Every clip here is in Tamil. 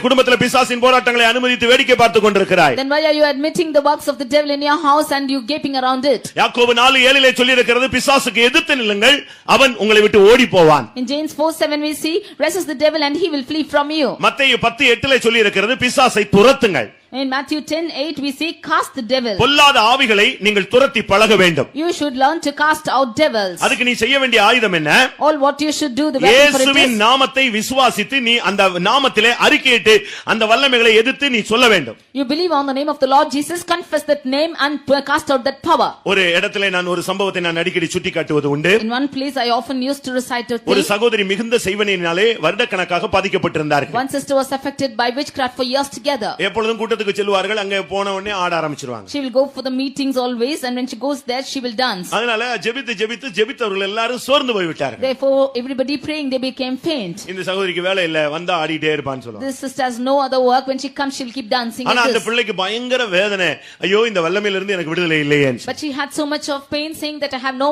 குடும்பத்திலே பிசாசின் போராட்டங்களை அனுமதித்து வேடிக்கை பார்த்துக் கொண்டிருக்கிறாய்? Then why are you admitting the works of the devil in your house and you gaping around it? யாக்கோபு 4:7 சொல்லி இருக்கிறது, பிசாசுக்கு எதிர்த்து நில்லுங்கள், அவன் உங்களை விட்டு ஓடி போவான். In James 4:7 we see, resist the devil and he will flee from you. மத்தேயு 10:8 சொல்லி இருக்கிறது, பிசாசை துரத்துங்கள். In Matthew 10:8 we see, cast the devil. பொல்லாத ஆவிகளை நீங்கள் துரத்தி பழக வேண்டும். You should learn to cast out devils. அதுக்கு நீ செய்ய வேண்டிய ஆயுதம் என்ன? All what you should do, the weapon for it இயேசுவின் is, நாமத்தை விசுவாசித்து நீ அந்த நாமத்திலே அறிக்கையிட்டு அந்த வல்லமைகளை எதிர்த்து நீ சொல்ல வேண்டும். you believe on the name of the Lord Jesus, confess that name and cast out that power. ஒரு இடத்திலே நான் ஒரு சம்பவத்தை நான் அடிக்கடி சுட்டி காட்டுவது உண்டு. In one place I often used to recite a ஒரு thing. சகோதரி மிகுந்த செய்வனினாலே வருடக்கணக்காக பாதிக்கப்பட்டிருந்தார்கள். One sister was affected by witchcraft for years together. எப்பொழுதும் கூட்டத்துக்கு செல்வார்கள், அங்க போன உடனே ஆட ஆரம்பிச்சிருவாங்க. She will go for the meetings always, and when she goes there she will dance. அதனால ஜெபித்தவர்கள் எல்லாரும் சோர்ந்து போய் விட்டார்கள். Therefore everybody praying, they became faint. இந்த சகோதரிக்கு வேலை இல்ல, வந்தா ஆடிட்டே இருப்பான்னு சொல்லுவாங்க. This sister has no other work. When she comes she will keep dancing ஆனா like அந்த this. பிள்ளைக்கு பயங்கர வேதனை, ஐயோ இந்த வல்லமையில இருந்து எனக்கு விடுதலை இல்லையே. But she had so much of pain, saying that I have no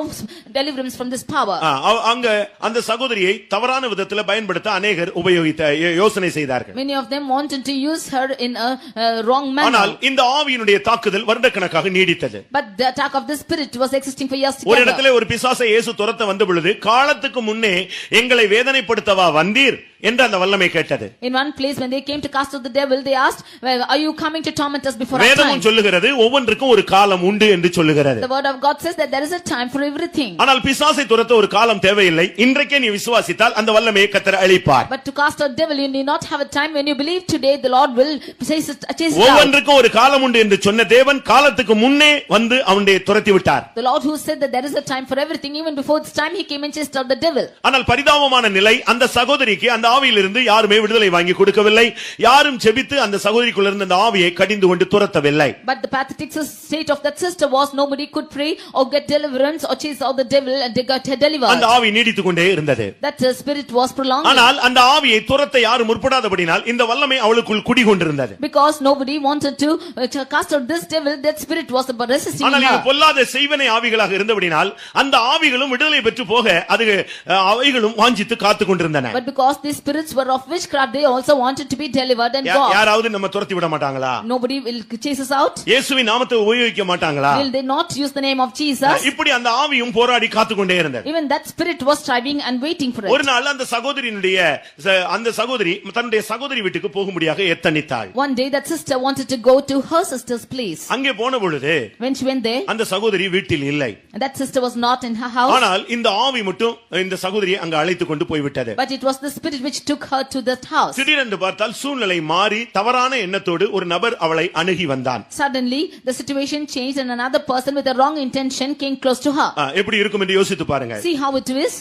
deliverance from this power. அங்க அந்த சகோதரியை தவறான விதத்துல பயன்படுத்த அநேகர் உபயோகித்த யோசனை செய்தார்கள். Many of them wanted to use her in a wrong manner. ஆனால் இந்த ஆவியினுடைய தாக்குதல் வருடக்கணக்காக நீடித்தது. But the attack of the spirit was existing for years ஒரு together. இடத்திலே ஒரு பிசாசை இயேசு துரத்த வந்த பொழுது, காலத்துக்கு முன்னே எங்களை வேதனைப்படுத்தவா வந்தீர் என்று அந்த வல்லமை கேட்டது. In one place when they came to cast out the devil, they asked, well, are you coming to torment us before our time? வேதமும் சொல்லுகிறது ஒவ்வொன்றுக்கும் ஒரு காலம் உண்டு என்று சொல்லுகிறது. The word of God says that there is a time for everything. ஆனால் பிசாசை துரத்த ஒரு காலம் தேவையில்லை. இன்றைக்கே நீ விசுவாசித்தால் அந்த வல்லமையை கர்த்தர் அளிப்பார். But to cast out devil you need not have a time. When you believe today, the Lord will chase it out. ஒவ்வொன்றுக்கும் ஒரு காலம் உண்டு என்று சொன்ன தேவன் காலத்துக்கு முன்னே வந்து அவனை துரத்தி விட்டார். The Lord who said that there is a time for everything, even before its time he came and chased out the devil. ஆனால் பரிதாபமான நிலை, அந்த சகோதரிக்கு அந்த ஆவியிலிருந்து யாருமே விடுதலை வாங்கி கொடுக்கவில்லை. யாரும் ஜெபித்து அந்த சகோதரிக்குள்ள இருந்த அந்த ஆவியை கடிந்து கொண்டு துரத்தவில்லை. But the pathetic state of that sister was nobody could pray or get deliverance or chase out the devil and they got delivered. அந்த ஆவி நீடித்துக் கொண்டே இருந்தது. That spirit was prolonged. ஆனால் அந்த ஆவியை துரத்த யாரும் முற்படாதபடியால் இந்த வல்லமை அவளுக்குள் குடிகொண்டிருந்தது. Because nobody wanted to cast out this devil, that spirit was resisting her. ஆனால் இது பொல்லாத செய்வனை ஆவிகளாக இருந்தபடியால் அந்த ஆவிகளும் விடுதலை பெற்று போக அது அவைகளும் வாஞ்சித்து காத்துக் கொண்டிருந்தன. But because these spirits were of witchcraft, they also wanted to be delivered and God. யாராவது நம்ம துரத்தி விட மாட்டாங்களா? Nobody will chase us out. இயேசுவின் நாமத்தை உபயோகிக்க மாட்டாங்களா? Will they not use the name of Jesus? இப்படி அந்த ஆவியும் போராடி காத்துக் கொண்டே இருந்தது. Even that spirit was striving and waiting for it. ஒரு நாள் அந்த சகோதரி தன்னுடைய சகோதரி வீட்டுக்கு போகும்படியாக எத்தனித்தாள். One day that sister wanted to go to her sister's place. அங்கே போன பொழுது when she went there, அந்த சகோதரி வீட்டில் இல்லை. and that sister was not in her house. ஆனால் இந்த ஆவி மட்டும் இந்த சகோதரியை அங்க அழைத்து கொண்டு போய் விட்டது. But it was the spirit which took her to that house. திடீரென்று பார்த்தால் சூழ்நிலை மாறி தவறான எண்ணத்தோடு ஒரு நபர் அவளை அணுகி வந்தான். Suddenly the situation changed and another person with a wrong intention came close to her. எப்படி இருக்கும் என்று யோசித்து பாருங்க. See how it is.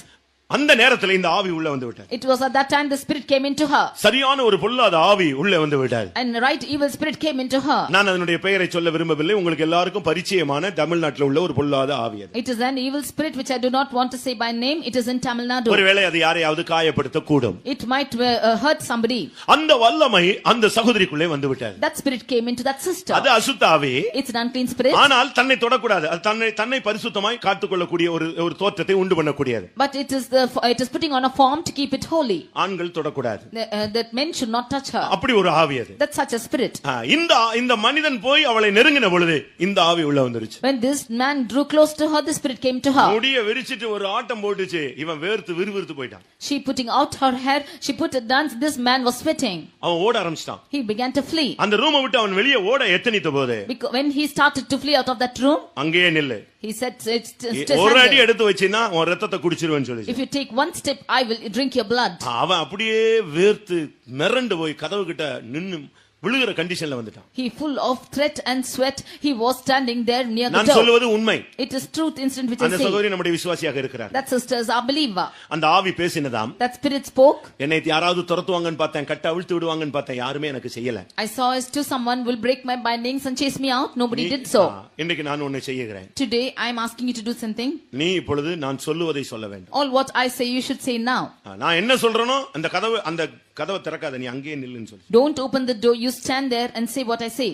அந்த நேரத்தில் இந்த ஆவி உள்ள வந்து விட்டது. It was at that time the spirit came into her. சரியான ஒரு பொல்லாத ஆவி உள்ள வந்து விட்டது. And right evil spirit came into her. நான் அதனுடைய பெயரை சொல்ல விரும்பவில்லை. உங்களுக்கு எல்லாருக்கும் பரிச்சயமான தமிழ்நாட்டில் உள்ள ஒரு பொல்லாத ஆவி அது. It is an evil spirit which I do not want to say by name. It is in Tamil Nadu. ஒருவேளை அது யாரையாவது காயப்படுத்த கூடும். It might hurt somebody. அந்த வல்லமை அந்த சகோதரிக்குள்ளே வந்து விட்டது. That spirit came into that sister. அது அசுத்த ஆவி. It's an unclean spirit. ஆனால் தன்னை தொடக்கூடாது. அது தன்னை பரிசுத்தமாய் காத்துக்கொள்ளக்கூடிய ஒரு தோற்றத்தை உண்டு பண்ணக்கூடியது. But it is putting on a form to keep it holy. ஆண்கள் தொடக்கூடாது. That men should not touch her. அப்படி ஒரு ஆவி அது. That's such a spirit. இந்த மனிதன் போய் அவளை நெருங்கின பொழுது இந்த ஆவி உள்ள வந்துருச்சு. When this man drew close to her, the spirit came to her. முடிய விரிச்சிட்டு ஒரு ஆட்டம் போட்டுச்சு. இவன் விறுவிறுத்து போய்ட்டான். She putting out her hair, she put a dance. This man was sweating. அவன் ஓட ஆரம்பிச்சான். He began to flee. அந்த ரூமை விட்டு அவன் வெளியே ஓட எத்தனித்த போது when he started to flee out of that room, அங்கேயே நில்லு. He said, ஒரு அடி எடுத்து வச்சினா உன் ரத்தத்தை குடிச்சிருவேன்னு சொல்லி. If you take one step, I will drink your blood. அவன் அப்படியே வேர்த்து மிரண்டு போய் கதவு கிட்ட நின்னு விழுகிற கண்டிஷன்ல வந்துட்டான். He full of threat and sweat, he was standing there near the door. நான் சொல்வது உண்மை. It is truth incident which I say. அந்த சகோதரி நம்முடைய விசுவாசியாக இருக்கிறார். That sister is a believer. அந்த ஆவி பேசினதாம். That spirit spoke. என்னை யாராவது துரத்துவாங்கன்னு பார்த்தேன், கட்ட அவிழ்த்து விடுவாங்கன்னு பார்த்தேன், யாருமே எனக்கு செய்யல. I saw as to someone will break my bindings and chase me out. Nobody did so. இன்னைக்கு நான் ஒன்னு செய்யறேன். Today I am asking you to do something. நீ இப்பொழுது நான் சொல்லுவதை சொல்ல வேண்டும். All what I say you should say now. நான் என்ன சொல்றேனோ அந்த கதவை திறக்காத, நீ அங்கேயே நில்லுன்னு சொல்லு. Don't open the door, you stand there and say what I say.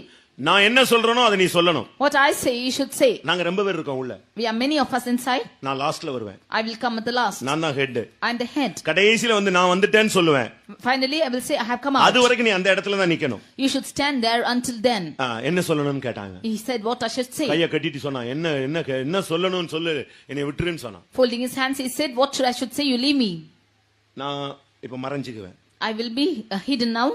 நான் என்ன சொல்றேனோ அதை நீ சொல்லணும். What I say, you should say. நாங்க ரொம்ப பேர் இருக்கோம் உள்ள. We are many of us inside. நான் லாஸ்ட்ல வருவேன். I will come at the last. நான் தான் ஹெட். I'm the head. கடைசில வந்து நான் வந்துட்டேன்னு சொல்லுவேன். Finally, I will say, I have come out. அது வரைக்கும் நீ அந்த இடத்துல தான் நிக்கணும். You should stand there until then. என்ன சொல்லணும்னு கேட்டாங்க. He said what I should say. கையை கட்டிட்டு சொன்னா என்ன சொல்லணும்னு சொல்லு என்னை விட்டுருன்னு சொன்னா. Folding his hands, he said, what should I say? You leave me. நான் இப்ப மறைஞ்சுக்குவேன். I will be hidden now.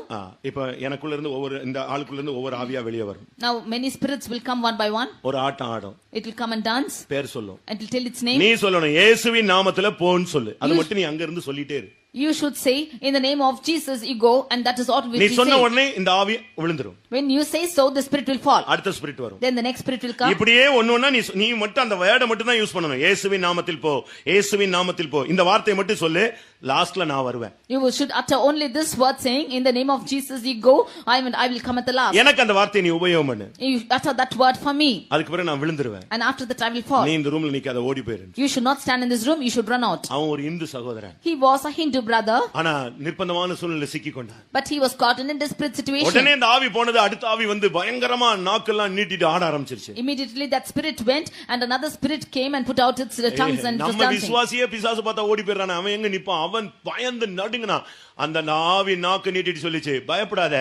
இப்ப எனக்குள்ள இருந்து இந்த ஆளுக்குள்ள இருந்து ஒவ்வொரு ஆவியா வெளியே வரும். Now many spirits will come one by one. ஒரு ஆட்டம் ஆடும். It will come and dance. பேர் சொல்லும். It will tell its name. நீ சொல்லணும் இயேசுவின் நாமத்திலே போன்னு சொல்லு. அது மட்டும் நீ அங்க இருந்து சொல்லிட்டே இரு. You should say, in the name of Jesus you go, and that is all we நீ say. சொன்ன உடனே இந்த ஆவி விழுந்துரும். When you say so, the spirit will fall. அடுத்த ஸ்பிரிட் வரும். Then the next spirit will come. இப்படியே ஒண்ணொண்ணா நீ மட்டும் அந்த வேர்டை மட்டும் தான் யூஸ் பண்ணணும். இயேசுவின் நாமத்தில் போ, இயேசுவின் நாமத்தில் போ. இந்த வார்த்தையை மட்டும் சொல்லு. லாஸ்ட்ல நான் வருவேன். You should utter only this word saying, in the name of Jesus you go, I will come at the last. எனக்கு அந்த வார்த்தையை நீ உபயோகம் பண்ணு. You utter that word for me. அதுக்கு பிறகு நான் விழுந்துருவேன். And after that I will fall. நீ இந்த ரூம்ல நிக்காத ஓடி போயிரு. You should not stand in this room, you should run out. அவன் ஒரு இந்து சகோதரன். He was a Hindu brother. ஆனா நிர்பந்தமான சூழ்நிலையில சிக்கி கொண்டான். But he was caught in a desperate situation. உடனே இந்த ஆவி போனது அடுத்த ஆவி வந்து பயங்கரமா நாக்கெல்லாம் நீட்டிட்டு ஆட ஆரம்பிச்சிருச்சு. Immediately that spirit went and another spirit came and put out its tongues and it was நம்ம dancing. விசுவாசியே பிசாசு பார்த்தா ஓடி போயிரானே. அவன் எங்க நிப்பான்? அவன் பயந்து நடுங்கினா. அந்த ஆவி நாக்கு நீட்டிட்டு சொல்லிச்சு, பயப்படாத,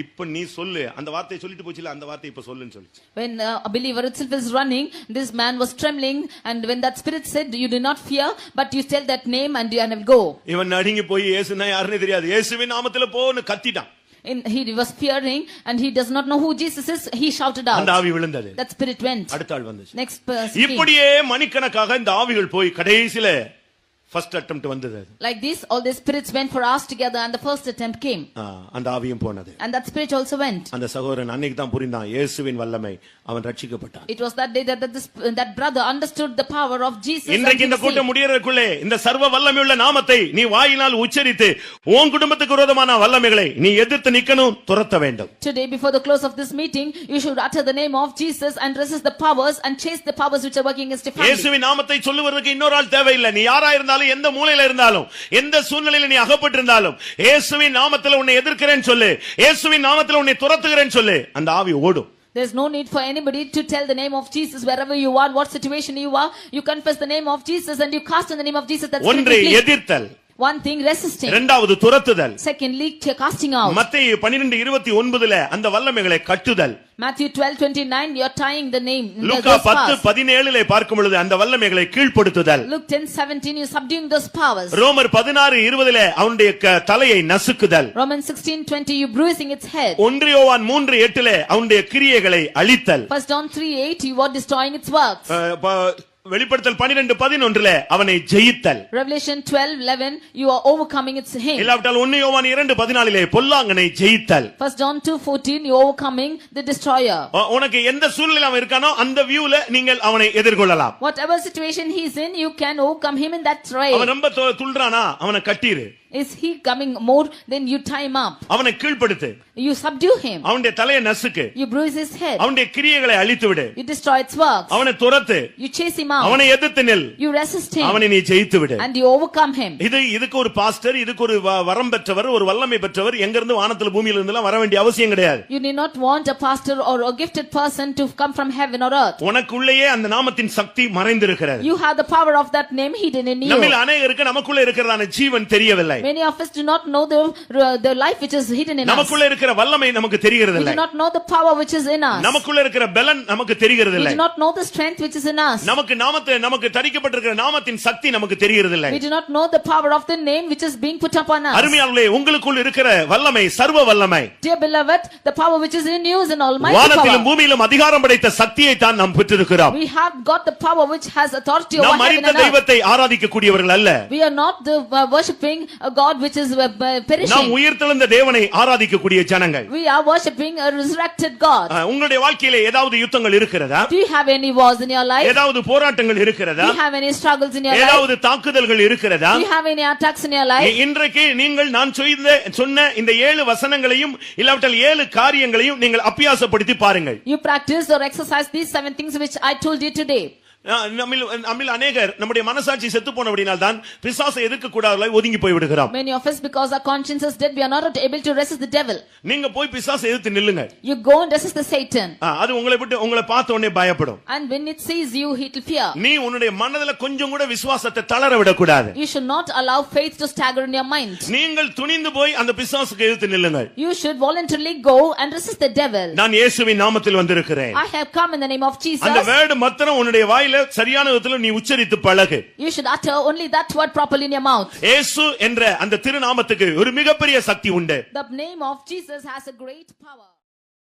இப்ப நீ சொல்லு. அந்த வார்த்தையை சொல்லிட்டு போச்சுல, அந்த வார்த்தையை இப்ப சொல்லுன்னு சொல்லிச்சு. When a believer itself is running, this man was trembling, and when that spirit said, you do not fear, but you tell that name and you will go. இவன் நடுங்கி போய் இயேசுனா யாருன்னு தெரியாது, இயேசுவின் நாமத்திலே போன்னு கத்திட்டான். He was fearing and he does not know who Jesus is. He shouted out. அந்த ஆவி விழுந்தது. That spirit went. அடுத்த ஆள் வந்துச்சு. Next person. இப்படியே மணிக்கணக்காக இந்த ஆவிகள் போய் கடைசில first attempt வந்தது. Like this, all the spirits went for hours together and the first attempt came. அந்த ஆவியும் போனது. And that spirit also went. அந்த சகோதரன் அன்னைக்கு தான் புரிந்தான் இயேசுவின் வல்லமை. அவன் ரட்சிக்கப்பட்டான். It was that day that brother understood the power of Jesus. இன்றைக்கு இந்த கூட்டம் முடியறதுக்குள்ளே இந்த சர்வ வல்லமையுள்ள நாமத்தை நீ வாயினால் உச்சரித்து உன் குடும்பத்துக்கு விரோதமான வல்லமைகளை நீ எதிர்த்து நிக்கணும், துரத்த வேண்டும். Today before the close of this meeting, you should utter the name of Jesus and resist the powers and chase the powers which are working against your family. இயேசுவின் நாமத்தை சொல்லுவதற்கு இன்னொரு ஆள் தேவையில்லை. நீ யாரா இருந்தாலும், எந்த மூலையில இருந்தாலும், எந்த சூழ்நிலையில நீ அகப்பட்டிருந்தாலும், இயேசுவின் நாமத்தில் உன்னை எதிர்க்கிறேன்னு சொல்லு, இயேசுவின் நாமத்தில் உன்னை துரத்துகிறேன்னு சொல்லு, அந்த ஆவி ஓடும். There's no need for anybody to tell the name of Jesus wherever you are, what situation you are. You confess the name of Jesus and you cast in the name of Jesus. That's ஒன்று எதிர்த்தல். One thing resisting. இரண்டாவது துரத்துதல். Secondly casting out. மத்தேயு 12:29 அந்த வல்லமைகளை கட்டுதல். Matthew 12:29 you're tying the name. லூக்கா 10:17 பார்க்கும் பொழுது அந்த வல்லமைகளை கீழ்ப்படுத்துதல். Luke 10:17 you subduing those powers. ரோமர் 16:20 அவனுடைய தலையை நசுக்குதல். Romans 16:20 you bruising its head. 1 யோவான் 3:8 அவனுடைய கிரியைகளை அழித்தல். 1 John 3:8 you are destroying its works. வெளிப்படுத்தல் 12:11 அவனை ஜெயித்தல். Revelation 12:11 you are overcoming its him. இல்லாவிட்டால் 1 யோவான் 2:14 பொல்லாங்கனை ஜெயித்தல். 1 John 2:14 you overcoming the destroyer. உனக்கு எந்த சூழ்நிலையில அவன் இருக்கானோ அந்த வியூல நீங்கள் அவனை எதிர்கொள்ளலாம். Whatever situation he is in, you can overcome him in that way. அவன் ரொம்ப துள்றானா, அவனை கட்டிரு. Is he coming more, then you tie him up. அவனை கீழ்ப்படுத்து. You subdue him. அவனுடைய தலையை நசுக்கு. You bruise his head. அவனுடைய கிரியைகளை அழித்து விடு. You destroy its works. அவனை துரத்து. You chase him out. அவனை எதிர்த்து நில். You resist him. அவனை நீ ஜெயித்து விடு. And you overcome him. இதுக்கு ஒரு பாஸ்டர், இதுக்கு ஒரு வரம் பெற்றவர், ஒரு வல்லமை பெற்றவர் எங்க இருந்து வானத்துல பூமியில இருந்தெல்லாம் வர வேண்டிய அவசியம் கிடையாது. You need not want a pastor or a gifted person to come from heaven or earth. உனக்குள்ளேயே அந்த நாமத்தின் சக்தி மறைந்திருக்கிறது. You have the power of that name hidden in you. நம்மில் அநேகருக்கு நமக்குள்ள இருக்கிறதான ஜீவன் தெரியவில்லை. Many of us do not know the life which is hidden in us. நமக்குள்ள இருக்கிற வல்லமை நமக்கு தெரிகிறது இல்லை. We do not know the power which is in us. நமக்குள்ள இருக்கிற பலன் நமக்கு தெரிகிறது இல்லை. We do not know the strength which is in us. நமக்கு தரிக்கப்பட்டிருக்கிற நாமத்தின் சக்தி நமக்கு தெரிகிறது இல்லை. We do not know the power of the name which is being put upon us. அருமையானவர்களே, உங்களுக்குள் இருக்கிற வல்லமை சர்வ வல்லமை. Dear beloved, the power which is in you is an almighty power. வானத்திலும் பூமியிலும் அதிகாரம் படைத்த சக்தியை தான் நாம் பெற்றிருக்கிறோம். We have got the power which has authority over heaven and earth. நாம் தெய்வத்தை ஆராதிக்க கூடியவர்கள் அல்ல. We are not the worshipping a God which is perishing. நாம் உயிர்த்தெழுந்த தேவனை ஆராதிக்க கூடிய ஜனங்கள். We are worshipping a resurrected God. உங்களுடைய வாழ்க்கையிலே ஏதாவது யுத்தங்கள் இருக்கிறதா? Do you have any wars in your life? ஏதாவது போராட்டங்கள் இருக்கிறதா? Do you have any struggles in your life? ஏதாவது தாக்குதல்கள் இருக்கிறதா? Do you have any attacks in your life? இன்றைக்கு நீங்கள் நான் சொன்ன இந்த 7 வசனங்களையும் இல்லாவிட்டால் 7 காரியங்களையும் நீங்கள் அபியாசப்படுத்தி பாருங்கள். You practice or exercise these 7 things which I told you today. நம்மில் அநேகர் நம்முடைய மனசாட்சி செத்து போனபடினால் தான் பிசாசை எதிர்க்க கூடாதவர்களாய் ஒதுங்கி போய் விடுகிறோம். Many of us, because our conscience is dead, we are not able to resist the devil. நீங்க போய் பிசாசை எதிர்த்து நில்லுங்க. You go and resist the Satan. அது உங்களை பார்த்த உடனே பயப்படும். And when it sees you, it will fear. நீ உன்னுடைய மனதில கொஞ்சம் கூட விசுவாசத்தை தளர விடக்கூடாது. You should not allow faith to stagger in your mind. நீங்கள் துணிந்து போய் அந்த பிசாசுக்கு எதிர்த்து நில்லுங்கள். You should voluntarily go and resist the devil. நான் இயேசுவின் நாமத்தில் வந்திருக்கிறேன். I have come in the name of Jesus. அந்த வேர்ட் மாத்திரம் உன்னுடைய வாயில சரியான விதத்துல நீ உச்சரித்து பழகு. You should utter only that word properly in your mouth. இயேசு என்ற அந்த திருநாமத்துக்கு ஒரு மிகப்பெரிய சக்தி உண்டு. The name of Jesus has a great power.